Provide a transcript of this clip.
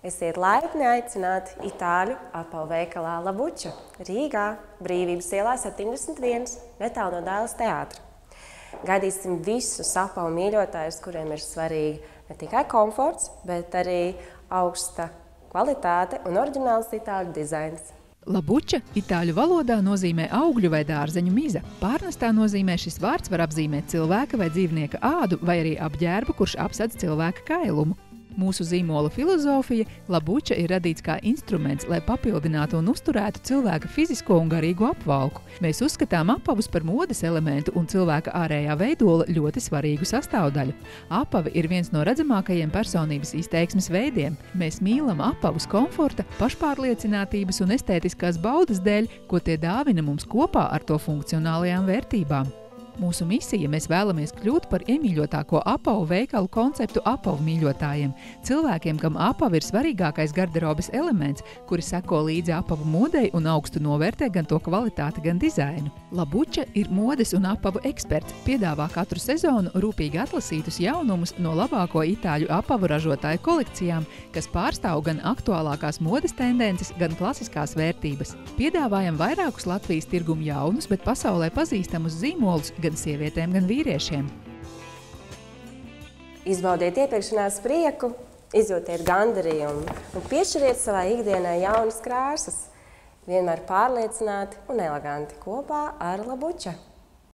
Esiet laipni aicināti itāļu apavu veikalā Labuča, Rīgā, Brīvības ielā 71, netālu no Dailes teātra. Gaidīsim visus apavu mīļotājus, kuriem ir svarīgi ne tikai komforts, bet arī augsta kvalitāte un oriģināls itāļu dizains. Labuča itāļu valodā nozīmē augļu vai dārzeņu miza. Pārnestā nozīmē šis vārds var apzīmēt cilvēka vai dzīvnieka ādu vai arī apģērbu, kurš apsedz cilvēka kailumu. Mūsu zīmola filozofija Labuča ir radīts kā instruments, lai papildinātu un uzturētu cilvēka fizisko un garīgo apvalku. Mēs uzskatām apavus par modes elementu un cilvēka ārējā veidola ļoti svarīgu sastāvdaļu. Apavi ir viens no redzamākajiem personības izteiksmes veidiem. Mēs mīlam apavus komforta, pašpārliecinātības un estētiskās baudas dēļ, ko tie dāvina mums kopā ar to funkcionālajām vērtībām. Mūsu misija mēs vēlamies kļūt par iemīļotāko apavu veikalu konceptu apavu mīļotājiem, cilvēkiem, kam apavi ir svarīgākais garderobes elements, kuri seko līdzi apavu modei un augstu novērtē gan to kvalitāti, gan dizainu. Labuča ir modes un apavu eksperts, piedāvā katru sezonu rūpīgi atlasītus jaunumus no labāko itāļu apavu ražotāju kolekcijām, kas pārstāv gan aktuālākās modes tendences, gan klasiskās vērtības. Piedāvājam vairākus Latvijas tirgumu jaunus, bet pasaulē pazīstamus zīmolus gan sievietēm, gan vīriešiem. Izbaudiet iepirkšanās prieku, izjūtiet gandarījumu un piešķiriet savai ikdienai jaunas krāsas. Vienmēr pārliecināti un eleganti kopā ar Labuča.